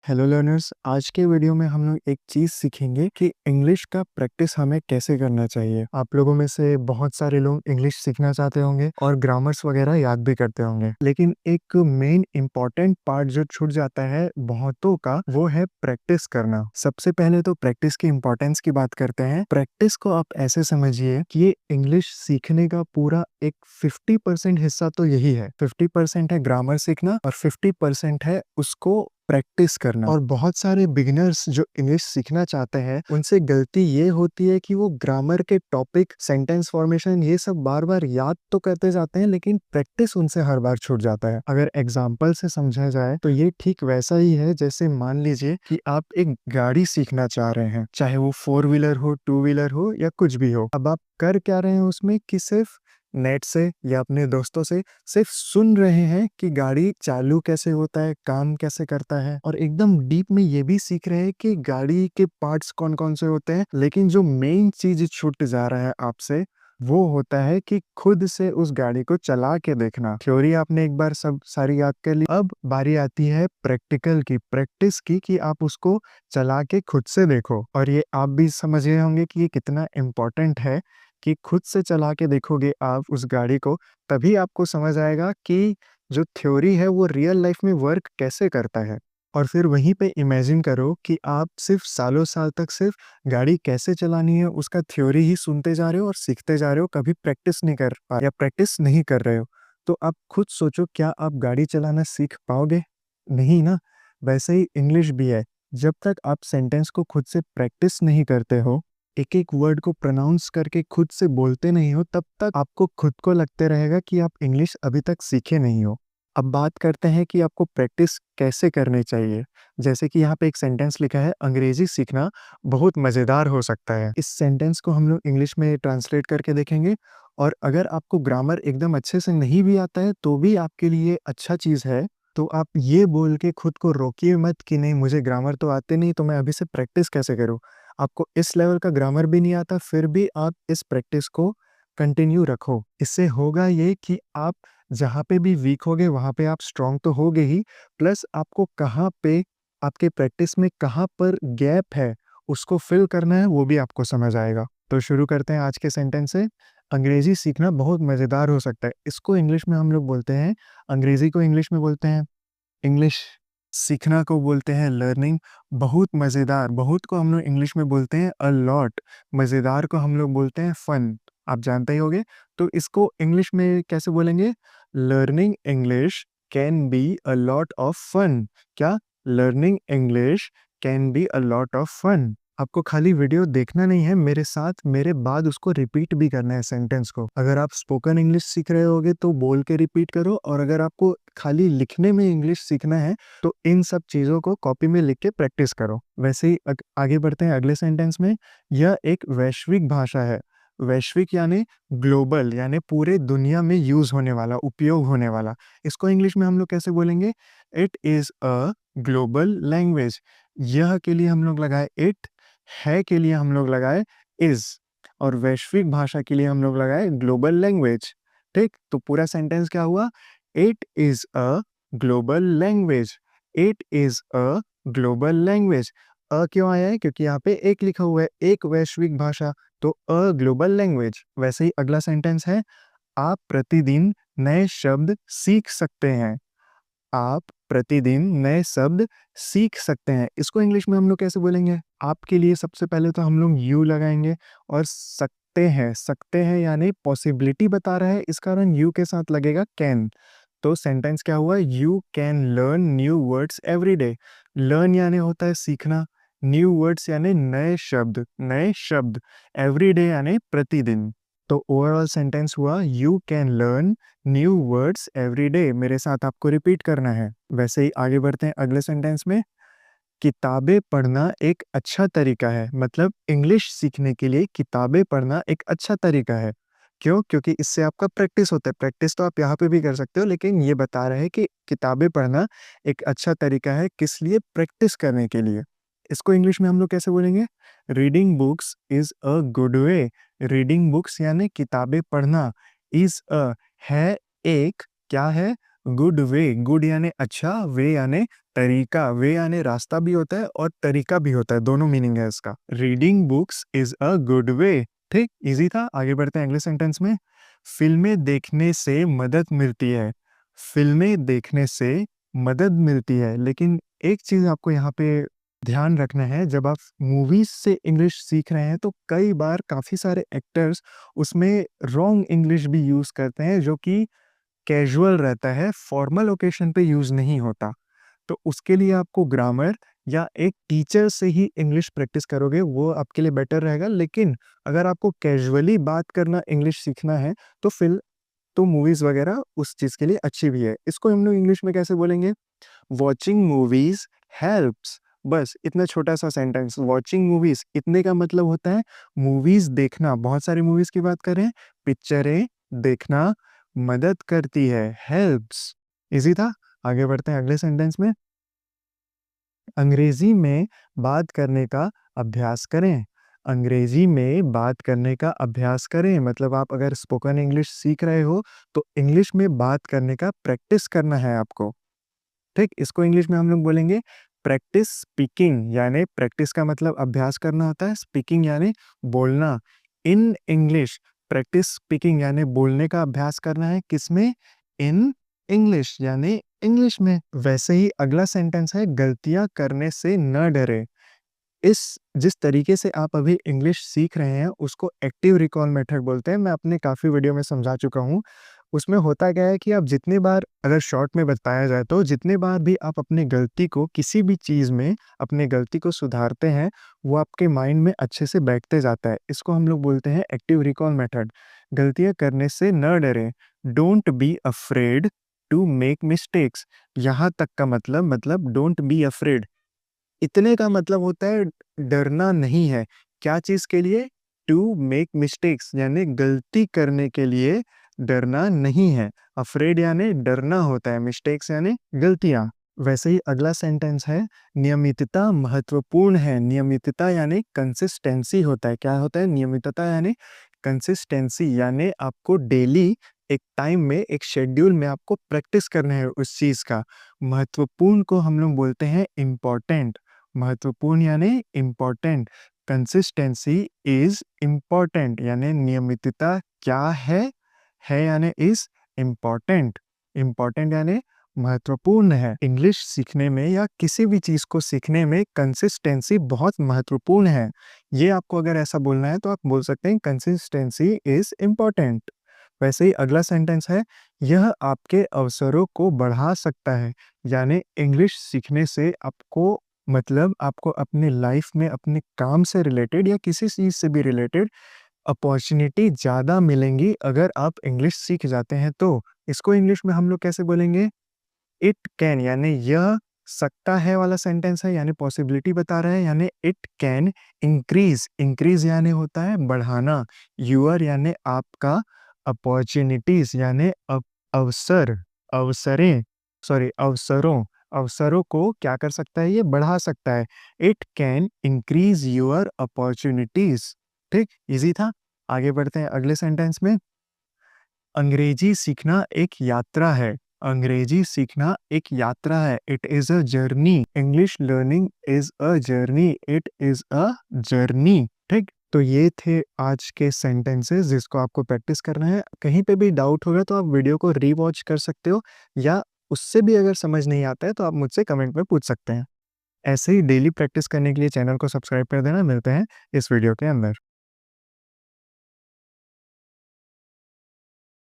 Hello learners, आज के video में हम लोग एक चीज़ सीखेंगे कि इंग्लिश का प्रैक्टिस हमें कैसे करना चाहिए। आप लोगों में से बहुत सारे लोग इंग्लिश सीखना चाहते होंगे और ग्रामर्स वगैरह याद भी करते होंगे, लेकिन एक मेन इम्पॉर्टेंट पार्ट जो छूट जाता है बहुतों का, वो है प्रैक्टिस करना। सबसे पहले तो प्रैक्टिस की इम्पोर्टेंस की बात करते हैं। प्रैक्टिस को आप ऐसे समझिए कि ये इंग्लिश सीखने का पूरा एक 50% हिस्सा तो यही है। 50% है ग्रामर सीखना और 50% है उसको प्रैक्टिस करना। और बहुत सारे बिगिनर्स जो इंग्लिश सीखना चाहते हैं, उनसे गलती ये होती है कि वो ग्रामर के टॉपिक, सेंटेंस फॉर्मेशन, ये सब बार बार याद तो करते जाते हैं, लेकिन प्रैक्टिस उनसे हर बार छूट जाता है। अगर एग्जाम्पल से समझा जाए तो ये ठीक वैसा ही है जैसे मान लीजिए कि आप एक गाड़ी सीखना चाह रहे हैं, चाहे वो 4 व्हीलर हो, 2 व्हीलर हो या कुछ भी हो। अब आप कर क्या रहे हैं उसमें कि सिर्फ नेट से या अपने दोस्तों से सिर्फ सुन रहे हैं कि गाड़ी चालू कैसे होता है, काम कैसे करता है, और एकदम डीप में ये भी सीख रहे हैं कि गाड़ी के पार्ट्स कौन कौन से होते हैं। लेकिन जो मेन चीज छूट जा रहा है आपसे, वो होता है कि खुद से उस गाड़ी को चला के देखना। थ्योरी आपने एक बार सब सारी याद कर ली, अब बारी आती है प्रैक्टिकल की, प्रैक्टिस की, कि आप उसको चला के खुद से देखो। और ये आप भी समझ रहे होंगे कि ये कितना इम्पोर्टेंट है कि खुद से चला के देखोगे आप उस गाड़ी को, तभी आपको समझ आएगा कि जो थ्योरी है वो रियल लाइफ में वर्क कैसे करता है। और फिर वहीं पे इमेजिन करो कि आप सिर्फ सालों साल तक सिर्फ गाड़ी कैसे चलानी है उसका थ्योरी ही सुनते जा रहे हो और सीखते जा रहे हो, कभी प्रैक्टिस नहीं कर पा या प्रैक्टिस नहीं कर रहे हो। तो आप खुद सोचो, क्या आप गाड़ी चलाना सीख पाओगे? नहीं ना। वैसे ही इंग्लिश भी है। जब तक आप सेंटेंस को खुद से प्रैक्टिस नहीं करते हो, एक एक वर्ड को प्रोनाउंस करके खुद से बोलते नहीं हो, तब तक आपको खुद को लगते रहेगा कि आप इंग्लिश अभी तक सीखे नहीं हो। अब बात करते हैं कि आपको प्रैक्टिस कैसे करनी चाहिए। जैसे कि यहाँ पे एक सेंटेंस लिखा है, अंग्रेजी सीखना बहुत मज़ेदार हो सकता है। इस सेंटेंस को हम लोग इंग्लिश में ट्रांसलेट करके देखेंगे, और अगर आपको ग्रामर एकदम अच्छे से नहीं भी आता है तो भी आपके लिए अच्छा चीज़ है। तो आप ये बोल के खुद को रोकिए मत कि नहीं, मुझे ग्रामर तो आते नहीं, तो मैं अभी से प्रैक्टिस कैसे करूँ। आपको इस लेवल का ग्रामर भी नहीं आता, फिर भी आप इस प्रैक्टिस को कंटिन्यू रखो। इससे होगा ये कि आप जहाँ पे भी वीक होगे वहाँ पे आप स्ट्रांग तो होगे ही, प्लस आपको कहाँ पे, आपके प्रैक्टिस में कहाँ पर गैप है, उसको फिल करना है, वो भी आपको समझ आएगा। तो शुरू करते हैं आज के सेंटेंस से। अंग्रेजी सीखना बहुत मज़ेदार हो सकता है। इसको इंग्लिश में हम लोग बोलते हैं, अंग्रेजी को इंग्लिश में बोलते हैं, इंग्लिश सीखना को बोलते हैं लर्निंग। बहुत मज़ेदार, बहुत को हम लोग इंग्लिश में बोलते हैं अ लॉट। मज़ेदार को हम लोग बोलते हैं फन। आप जानते ही होंगे। तो इसको इंग्लिश में कैसे बोलेंगे? Learning English can be a lot of fun. क्या? Learning English can be a lot of fun. आपको खाली वीडियो देखना नहीं है, मेरे साथ मेरे बाद उसको रिपीट भी करना है सेंटेंस को। अगर आप स्पोकन इंग्लिश सीख रहे होगे तो बोल के रिपीट करो, और अगर आपको खाली लिखने में इंग्लिश सीखना है तो इन सब चीज़ों को कॉपी में लिख के प्रैक्टिस करो। वैसे ही आगे बढ़ते हैं अगले सेंटेंस में। यह एक वैश्विक भाषा है। वैश्विक यानी ग्लोबल, यानी पूरे दुनिया में यूज होने वाला, उपयोग होने वाला। इसको इंग्लिश में हम लोग कैसे बोलेंगे? It is a global language. यह के लिए हम लोग लगाए इट, है के लिए हम लोग लगाए इज, और वैश्विक भाषा के लिए हम लोग लगाए ग्लोबल लैंग्वेज। ठीक, तो पूरा सेंटेंस क्या हुआ? It is a global language. It is a global language. A क्यों आया है? क्योंकि यहाँ पे एक लिखा हुआ है, एक वैश्विक भाषा, तो अ ग्लोबल लैंग्वेज। वैसे ही अगला सेंटेंस है, आप प्रतिदिन नए शब्द सीख सकते हैं। आप प्रतिदिन नए शब्द सीख सकते हैं। इसको इंग्लिश में हम लोग कैसे बोलेंगे? आपके लिए सबसे पहले तो हम लोग यू लगाएंगे, और सकते हैं यानी पॉसिबिलिटी बता रहा है, इस कारण यू के साथ लगेगा कैन। तो सेंटेंस क्या हुआ? You can learn new words every day. Learn यानी होता है सीखना, न्यू वर्ड्स यानी नए शब्द, नए शब्द, एवरी डे यानी प्रतिदिन। तो ओवरऑल सेंटेंस हुआ, you can learn new words every day. मेरे साथ आपको रिपीट करना है। वैसे ही आगे बढ़ते हैं अगले सेंटेंस में। किताबें पढ़ना एक अच्छा तरीका है। मतलब इंग्लिश सीखने के लिए किताबें पढ़ना एक अच्छा तरीका है। क्यों? क्योंकि इससे आपका प्रैक्टिस होता है। प्रैक्टिस तो आप यहाँ पे भी कर सकते हो, लेकिन ये बता रहे हैं कि किताबें पढ़ना एक अच्छा तरीका है। किस लिए? प्रैक्टिस करने के लिए। इसको इंग्लिश में हम लोग कैसे बोलेंगे? Reading books is a good way. Reading books यानी किताबें पढ़ना, इज अ है एक, क्या है? गुड वे, गुड यानी अच्छा, वे यानी तरीका, वे यानी रास्ता भी होता है और तरीका भी होता है, दोनों मीनिंग है इसका। Reading books is a good way. ठीक, इजी था। आगे बढ़ते हैं अगले सेंटेंस में। फिल्में देखने से मदद मिलती है। फिल्में देखने से मदद मिलती है, लेकिन एक चीज आपको यहाँ पे ध्यान रखना है, जब आप मूवीज से इंग्लिश सीख रहे हैं तो कई बार काफी सारे एक्टर्स उसमें रॉन्ग इंग्लिश भी यूज करते हैं, जो कि कैजुअल रहता है, फॉर्मल ओकेशन पे यूज नहीं होता। तो उसके लिए आपको ग्रामर या एक टीचर से ही इंग्लिश प्रैक्टिस करोगे, वो आपके लिए बेटर रहेगा। लेकिन अगर आपको कैजुअली बात करना इंग्लिश सीखना है तो फिर तो मूवीज वगैरह उस चीज के लिए अच्छी भी है। इसको हम लोग इंग्लिश में कैसे बोलेंगे? Watching movies helps. बस इतना छोटा सा सेंटेंस, वॉचिंग मूवीज, इतने का मतलब होता है मूवीज देखना, बहुत सारी मूवीज की बात करें, पिक्चरें देखना मदद करती है, हेल्प्स। इजी था। आगे बढ़ते हैं अगले सेंटेंस में। अंग्रेजी में बात करने का अभ्यास करें। अंग्रेजी में बात करने का अभ्यास करें मतलब आप अगर स्पोकन इंग्लिश सीख रहे हो तो इंग्लिश में बात करने का प्रैक्टिस करना है आपको। ठीक, इसको इंग्लिश में हम लोग बोलेंगे प्रैक्टिस स्पीकिंग, यानी प्रैक्टिस का मतलब अभ्यास करना होता है, स्पीकिंग यानी बोलना। इन इंग्लिश प्रैक्टिस स्पीकिंग यानी बोलने का अभ्यास करना है, किसमें? इन इंग्लिश यानी इंग्लिश में। वैसे ही अगला सेंटेंस है, गलतियां करने से न डरे। इस जिस तरीके से आप अभी इंग्लिश सीख रहे हैं उसको एक्टिव रिकॉल मेथड बोलते हैं। मैं अपने काफ़ी वीडियो में समझा चुका हूँ। उसमें होता क्या है कि आप जितने बार, अगर शॉर्ट में बताया जाए तो जितने बार भी आप अपनी गलती को किसी भी चीज़ में अपनी गलती को सुधारते हैं, वो आपके माइंड में अच्छे से बैठते जाता है। इसको हम लोग बोलते हैं एक्टिव रिकॉल मेथड। गलतियाँ करने से न डरें। Don't be afraid to make mistakes. यहाँ तक का मतलब डोंट बी अफ्रेड, इतने का मतलब होता है डरना नहीं है। क्या चीज़ के लिए? टू मेक मिस्टेक्स यानी गलती करने के लिए डरना नहीं है। अफ्रेड यानी डरना होता है, मिस्टेक्स यानी गलतियाँ। वैसे ही अगला सेंटेंस है, नियमितता महत्वपूर्ण है। नियमितता यानी कंसिस्टेंसी होता है। क्या होता है? नियमितता यानी कंसिस्टेंसी, यानी आपको डेली एक टाइम में, एक शेड्यूल में आपको प्रैक्टिस करना है उस चीज़ का। महत्वपूर्ण को हम लोग बोलते हैं इम्पोर्टेंट। महत्वपूर्ण यानी इम्पोर्टेंट। कंसिस्टेंसी इज इम्पोर्टेंट यानी नियमितता क्या है यानी इज इम्पोर्टेंट। इम्पोर्टेंट यानी महत्वपूर्ण है। इंग्लिश सीखने में या किसी भी चीज को सीखने में कंसिस्टेंसी बहुत महत्वपूर्ण है। ये आपको अगर ऐसा बोलना है तो आप बोल सकते हैं कंसिस्टेंसी इज इम्पोर्टेंट। वैसे ही अगला सेंटेंस है, यह आपके अवसरों को बढ़ा सकता है। यानी इंग्लिश सीखने से आपको, मतलब आपको अपने लाइफ में अपने काम से रिलेटेड या किसी चीज़ से भी रिलेटेड अपॉर्चुनिटी ज़्यादा मिलेंगी अगर आप इंग्लिश सीख जाते हैं तो। इसको इंग्लिश में हम लोग कैसे बोलेंगे? इट कैन, यानी यह सकता है वाला सेंटेंस है, यानी पॉसिबिलिटी बता रहा है, यानी इट कैन इंक्रीज। इंक्रीज यानी होता है बढ़ाना। यूअर यानी आपका, अपॉर्चुनिटीज यानी अवसर, अवसरें, सॉरी अवसरों, अवसरों को क्या कर सकता है? ये बढ़ा सकता है। It can increase your opportunities. ठीक, इजी था। आगे बढ़ते हैं अगले सेंटेंस में। अंग्रेजी सीखना एक यात्रा है। अंग्रेजी सीखना एक यात्रा है। It is a journey. English learning is a journey. It is a journey. ठीक, तो ये थे आज के सेंटेंसेस जिसको आपको प्रैक्टिस करना है। कहीं पे भी डाउट होगा तो आप वीडियो को रीवॉच कर सकते हो, या उससे भी अगर समझ नहीं आता है तो आप मुझसे कमेंट में पूछ सकते हैं। ऐसे ही डेली प्रैक्टिस करने के लिए चैनल को सब्सक्राइब कर देना। मिलते हैं इस वीडियो के अंदर।